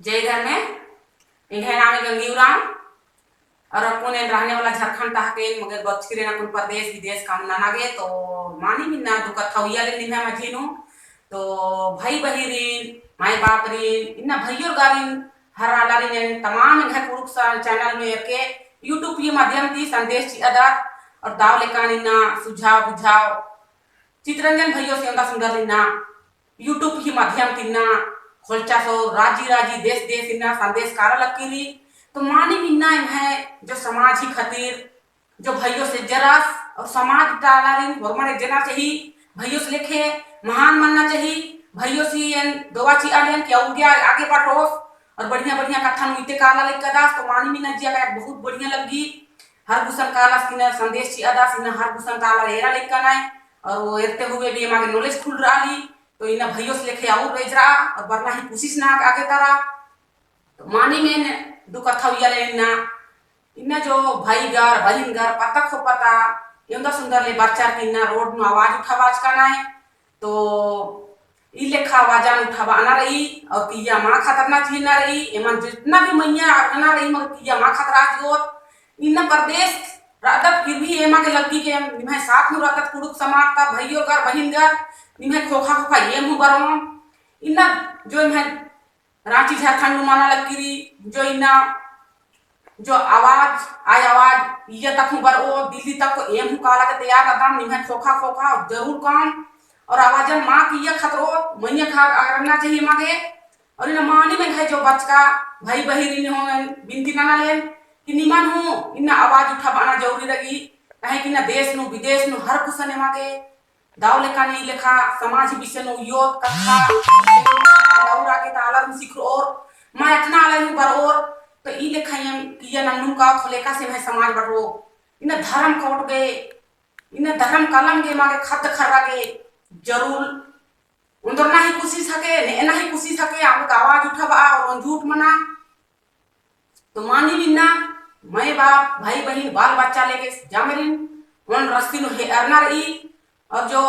जय घर में इन्हें नाम है गंगीराम और अपन रहने वाला झारखंड तक के मगर बचकिरे ना कुल प्रदेश विदेश काम ना नागे तो मानी मिन्ना दुका थौया ले निना मझीनु तो भाई बहिरीन माई बाप रीन इन्ना भैयोर गारिन हर आलारिन तमाम इन्हें कुरुक चैनल में के यूट्यूब के माध्यम ती संदेश ची अदा और दाव लेकान इन्ना सुझाव बुझाव चित्रंजन भैयो से अंदा सुंदर इन्ना यूट्यूब के माध्यम तिन्ना खोलचा सो राजी राजी देश देश इन्ना संदेश कारा लकीरी तो मानी मिन्ना है जो समाज ही खातिर जो भैयों से जरास और समाज डालारिन हमारे जना चाहिए भैयों से लेखे महान मानना चाहिए भैयों से दोवा ची आलियन क्या हो गया आगे बढ़ो और बढ़िया बढ़िया कथा नुइते काला लेके दास तो मानी मिन्ना जिया का बहुत बढ़िया लगी हर गुसन काला सिना संदेश ची अदा सिना हर गुसन काला एरा लेके ना और वो एरते हुए भी हमारे नॉलेज खुल रहा ली तो इन्हें भैयों से लेके और भेज रहा और वरना ही कोशिश ना आगे तारा तो मानी में दुकथा इन्ना इन्ना जो भाई घर बहन घर पता खो पता ये सुंदर ले बच्चा की इन्ना रोड नु आवाज उठावाज करना है तो ई लेखा आवाजा उठावा आना रही और किया माँ खतरना चीज ना रही एमन जितना भी मैया आना रही मगर किया माँ खतरा जो इन्ना प्रदेश रातत फिर भी एमा के लड़की के निमह साथ में रातत कुड़ुक समाज का भैयो घर बहन घर निमह खोखा खोखा ये मुंह बरो इन्ना जो इमह रांची झारखंड में माना लकीरी जो इन्ना जो आवाज ये तक बर ओ दिल्ली तक को एम काला के तैयार अदम निमह खोखा खोखा जरूर काम और आवाजन माँ की ये खतरो मैया खा करना चाहिए माँ के और इन मानी में है जो बचका भाई बहिरी हो बिनती ना लेन कि निमन हूँ इन्ना आवाज उठा बाना जरूरी लगी कहे कि ना देश नु विदेश नु हर कुछ ने माँ के दाव लेखा नहीं लेखा समाज विषय नु योग कथा और आगे ताला में सीख और मैं इतना आला हूँ पर और तो ई लेखा ये नन्नू का खोलेका से मैं समाज बढ़ो इन धर्म कोट गए इन धर्म कलम के मागे खत खर्रा के जरूर उन्दर ना ही कोशिश हके ने ना ही कोशिश हके हम आवाज उठावा और झूठ मना तो मानी बिना मैं बाप भाई बहन बाल बच्चा लेके जामरिन उन रस्ती नु है अरना रही और जो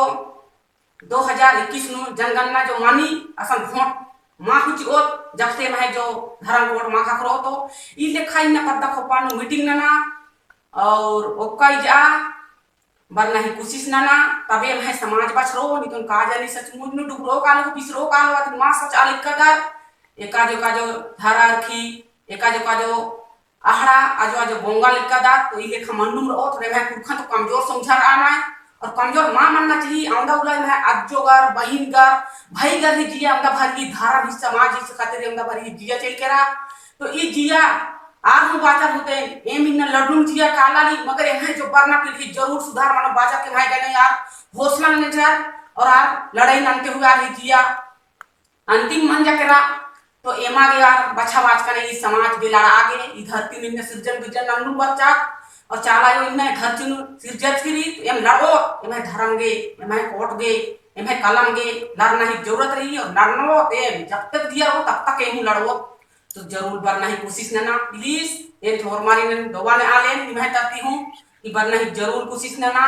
2021 नु जनगणना जो मानी असन वोट माँ कुछ और जब से मैं जो धर्म वोट माँ खा करो तो ई लेखा इन पद्दा खोपा नु मीटिंग ना और ओकाई जा बर नहीं कोशिश ना तबे मैं समाज बचरो नहीं तो का जानी सचमुच नु डुबरो कालो बिसरो कालो माँ सच आलिक कदर एका जो धारा रखी एका जो आहड़ा आजो आजो बोंगा लिखा दा तो ई लेखा मन्नुम रो तो रे कुखन तो कमजोर समझा आना है और कमजोर मां मानना चाहिए आंदा उला है अज्जोगर बहिनगर भाईगर ही जिया आंदा भरी धारा भी समाज से खातिर आंदा भरी जिया चल केरा तो ई जिया आर हम बाचार होते ए मिन लड्डू जिया काला ली मगर यहां जो बरना पीढ़ी जरूर सुधार मानो बाजा के भाई गने यार हौसला ने जार और आर लड़ाई नानते हुए आ रही जिया अंतिम मन जा केरा तो एमा के यार बच्चा बाज करे इस समाज के लड़ा आगे ई धरती में इन्ने सृजन विजन नन्नू बच्चा और चाला यो इन्ने धरती नु सृजत करी तो एम लड़ो एम धर्म गे एम कोट गे एम कलम गे लड़ना ही जरूरत रही और लड़नो ते जब तक दिया हो तब तक एम लड़ो तो जरूर बरना ही कोशिश ना प्लीज ये थोर मारी ने दोवा ने आले मैं करती हूं कि बरना ही जरूर कोशिश ना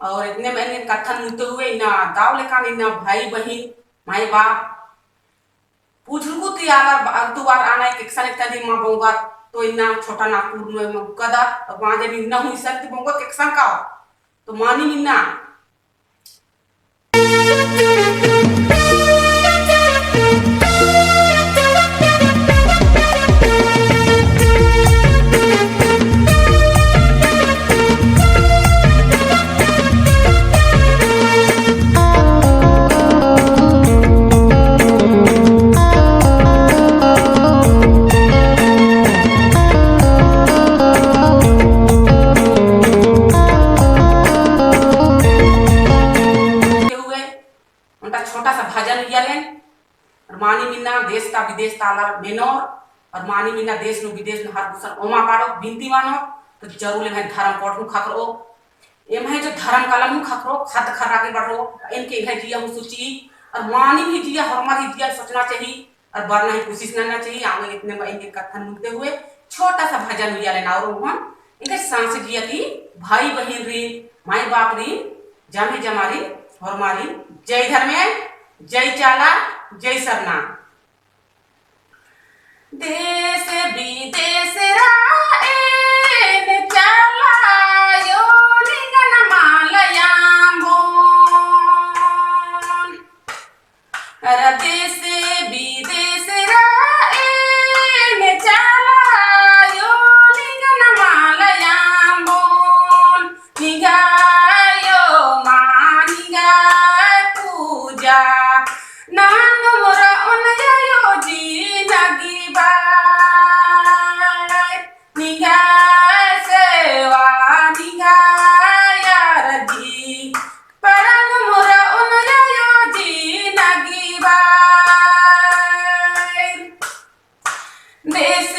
और इतने मैंने कथन मुते हुए ना दाव लेका ना भाई बहन माई बाप पूछलको ती आला तू बार आना एक सन एक दिन मां बोंगा तो इन्ना छोटा नागपुर में कदा और वहां जब इन्ना हुई सर बोंगा एक सन का तो मानी इन्ना मानी मिन्ना देश का विदेश ताला मेनोर और मानी मिन्ना देश नु विदेश नु हर कुसन ओमा पाड़ो बिनती मानो तो जरूर ले धर्म कोट नु खकरो एम है जो धर्म कलम नु खकरो खत खरा के बढ़ो इनके है जिया सूची और मानी भी जिया हमारी जिया सोचना चाहिए और बरना ही कोशिश करना चाहिए आगे इतने इनके कथन मुद्दे हुए छोटा सा भजन हुआ लेना और हम इनके सांस जिया की भाई बहन री माई बाप री जामे जमारी हमारी जय धर्म जय चाला जय सरना। देश विदेश राएन चलायो निगन मालयाम्बोन देश विदेश राएन चलायो निगन मालयाम्बोन निगायो मानिगाय पूजा नाम मोरा उनयो जी नगी बाय निगाय सेवा निगाय रजी परम मोरा उनयो जी नगी बाय देश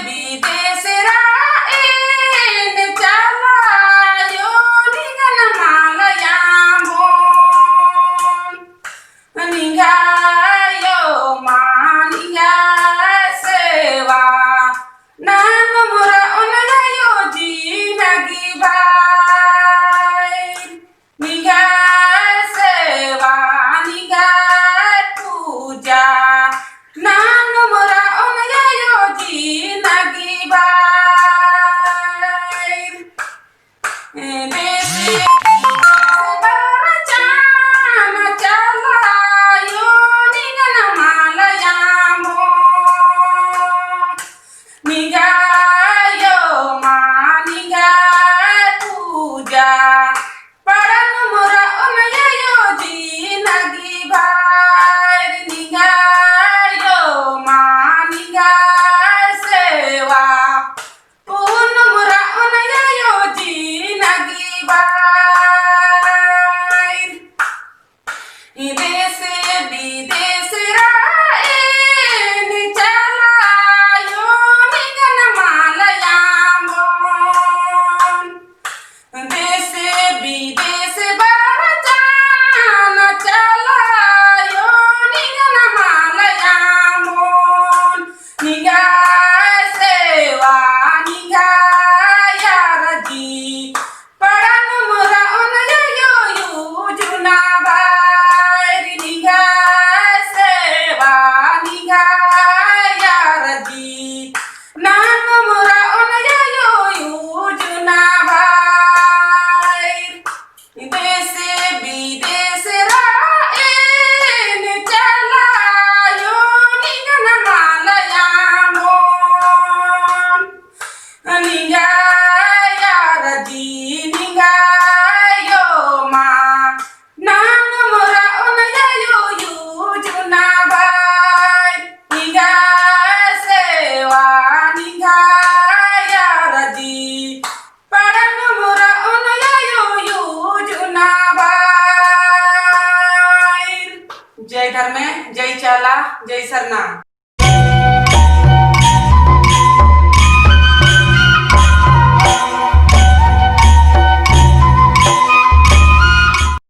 विदेश राएन चलायो निगन मालयाम्बोन निगायो मानिगाय सेवा नाम मोरा उनयो जी नगी बाय निगाय सेवा निगाय पूजा नाम मोरा उनयो जी नगी बाय देश चान चलायो निगन मालयाम्बोन निगायो मानिगाय पूजा परम मोरा उनयो जी नगी बाय निगायो मानिगाय सेवा पूर्ण मोरा उनयो जी नगी बाय देश विदेश राएन चलायो निगन मालयाम्बोन देश विदेश बरचान चलायो निगन मालयाम्बोन निगाय सेवा निगाय रजी परम मोरा उनयो यूजुना बाय निगाय सेवा निगाय रजी नाम मोरा उनयो यूजुना बाय देश विदेश राएन चलायो निगन मालयाम्बोन निगाय रजी निगायो मा नाम मोरा उनयो यूजुना बाय निगाय सेवा निगाय रजी परम मोरा उनयो यूजुना बाय जय धर्मे जय चाला जय सरना।